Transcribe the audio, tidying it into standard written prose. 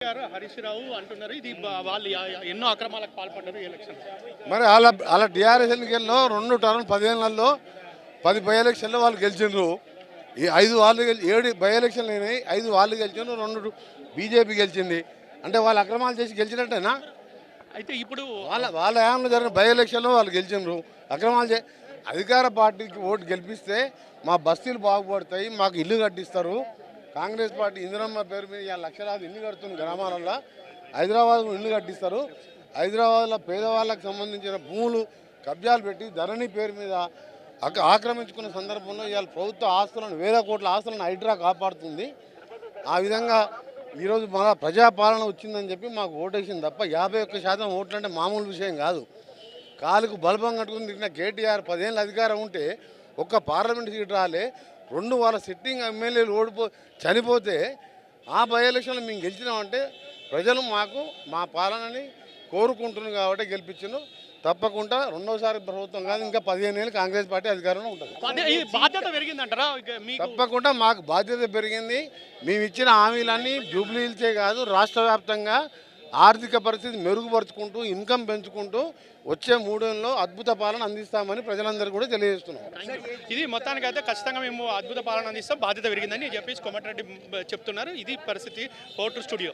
గారు హరీష్ రావు అంటున్నారు ఇది వాళ్ళు ఎన్నో అక్రమాలకు పాల్పడ్డారు ఎలక్షన్. మరి అలా టీఆర్ఎస్ ఎన్నికల్లో 2 టర్మ్ 15 నెలల్లో 10 బై ఎలక్షన్లో వాళ్ళు గెలిచిండ్రు. ఈ 5 వాళ్ళు 7 బై ఎలక్షన్లు అయినాయి, 5 వాళ్ళు గెలిచిండ్రు, 2 బీజేపీ గెలిచింది. అంటే వాళ్ళు అక్రమాలు చేసి గెలిచినట్టేనా? అయితే ఇప్పుడు వాళ్ళ హయాంలో జరిగిన బై ఎలక్షన్లో వాళ్ళు గెలిచిండ్రు. అక్రమాలు అధికార పార్టీకి ఓటు గెలిపిస్తే మా బస్తీలు బాగుపడతాయి, మాకు ఇల్లు కట్టిస్తారు. కాంగ్రెస్ పార్టీ ఇందిరమ్మ పేరు మీద లక్షలాది ఇల్లు కడుతున్న గ్రామాలలో హైదరాబాద్ ఇల్లు కట్టిస్తారు. హైదరాబాద్లో పేదవాళ్ళకు సంబంధించిన భూములు కబ్జాలు పెట్టి ధరణి పేరు మీద ఆక్రమించుకున్న సందర్భంలో ఇవాళ ప్రభుత్వ ఆస్తులను 1000 కోట్ల ఆస్తులను హైడ్రా కాపాడుతుంది. ఆ విధంగా ఈరోజు మన ప్రజాపాలన వచ్చిందని చెప్పి మాకు ఓటేసింది తప్ప 51% ఓట్లు అంటే మామూలు విషయం కాదు. కాలుకు బల్బం కట్టుకుని తిరిగిన కేటీఆర్ 10 ఏళ్ళ అధికారం ఉంటే ఒక్క పార్లమెంట్ సీట్ రాలే, 2 వాళ్ళ సిట్టింగ్ ఎమ్మెల్యేలు చనిపోతే ఆ బై ఎలక్షన్లో మేము గెలిచినామంటే ప్రజలు మా పాలనని కోరుకుంటున్నారు కాబట్టి గెలిపించారు. తప్పకుండా రెండోసారి ప్రభుత్వం కాదు, ఇంకా 15 ఏళ్ళు కాంగ్రెస్ పార్టీ అధికారంలో ఉంటుంది. బాధ్యత పెరిగిందంటారా? తప్పకుండా మాకు బాధ్యత పెరిగింది. మేము ఇచ్చిన హామీలన్నీ జూబ్లీ హిల్సే కాదు, రాష్ట్ర వ్యాప్తంగా ఆర్థిక పరిస్థితి మెరుగుపరుచుకుంటూ ఇన్కమ్ పెంచుకుంటూ వచ్చే 3 ఏళ్ళలో అద్భుత పాలన అందిస్తామని ప్రజలందరూ కూడా తెలియజేస్తున్నాం. ఇది మొత్తానికి అయితే ఖచ్చితంగా మేము అద్భుత పాలన అందిస్తాం, బాధ్యత పెరిగిందని చెప్పేసి కోమటిరెడ్డి చెప్తున్నారు. ఇది పరిస్థితి. Vote studio.